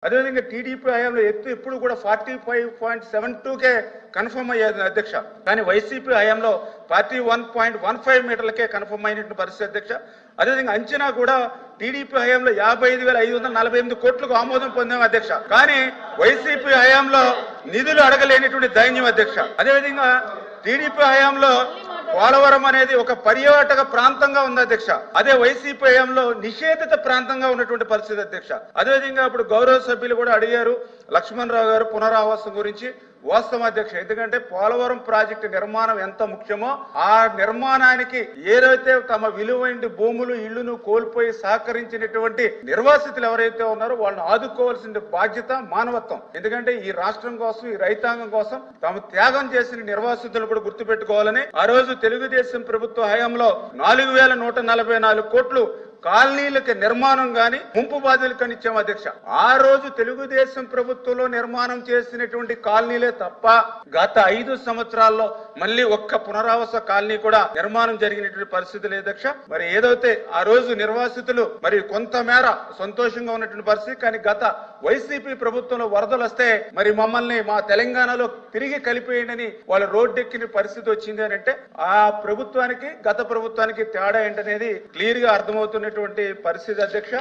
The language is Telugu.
అదేవిధంగా టీడీపీ హయాంలో ఎత్తు ఎప్పుడు కూడా 45.72కే కన్ఫర్మ్ అయ్యేది అధ్యక్ష. కానీ వైసీపీ హయాంలో 41.15 మీటర్లకే కన్ఫర్మ్ అయినటువంటి పరిస్థితి అధ్యక్ష. అదేవిధంగా అంచనా కూడా టీడీపీ హయాంలో 55,548 కోట్లకు ఆమోదం పొందాం అధ్యక్ష. కానీ వైసీపీ హయాంలో నిధులు అడగలేనిటువంటి దైన్యం అధ్యక్ష. అదేవిధంగా టీడీపీ హయాంలో పోలవరం అనేది ఒక పర్యాటక ప్రాంతంగా ఉంది అధ్యక్ష. అదే వైసీపీ హయాంలో నిషేధిత ప్రాంతంగా ఉన్నటువంటి పరిస్థితి అధ్యక్ష. అదేవిధంగా ఇప్పుడు గౌరవ సభ్యులు కూడా అడిగారు లక్ష్మణ్ రావు గారు పునరావాసం గురించి. వాస్తవం అధ్యక్ష, ఎందుకంటే పోలవరం ప్రాజెక్టు నిర్మాణం ఎంత ముఖ్యమో ఆ నిర్మాణానికి ఏదైతే తమ విలువైన భూములు ఇళ్లను కోల్పోయి సహకరించినటువంటి నిర్వాసితులు ఎవరైతే ఉన్నారో వాళ్ళని ఆదుకోవాల్సిన బాధ్యత మానవత్వం. ఎందుకంటే ఈ రాష్ట్రం కోసం ఈ రైతాంగం కోసం తాము త్యాగం చేసిన నిర్వాసితులు కూడా గుర్తుపెట్టుకోవాలని ఆ రోజు తెలుగుదేశం ప్రభుత్వ హయాంలో 4,144 కోట్లు కాలనీలకి నిర్మాణం గాని ముంపు బాధితులకు ఇచ్చాం అధ్యక్ష. ఆ రోజు తెలుగుదేశం ప్రభుత్వంలో నిర్మాణం చేసినటువంటి కాలనీలే తప్ప గత 5 సంవత్సరాల్లో మళ్ళీ ఒక్క పునరావాస కాలనీ కూడా నిర్మాణం జరిగినటువంటి పరిస్థితి లేదు అధ్యక్ష. మరి ఏదైతే ఆ రోజు నిర్వాసితులు మరి కొంతమేర సంతోషంగా ఉన్నటువంటి పరిస్థితి, కానీ గత వైసీపీ ప్రభుత్వంలో వరదలు వస్తే మరి మమ్మల్ని మా తెలంగాణలో తిరిగి కలిపేయండి వాళ్ళ రోడ్డెక్కిన పరిస్థితి వచ్చింది అని అంటే ఆ ప్రభుత్వానికి గత ప్రభుత్వానికి తేడా ఏంటనేది క్లియర్ గా అర్థమవుతున్నటువంటి పరిస్థితి అధ్యక్ష.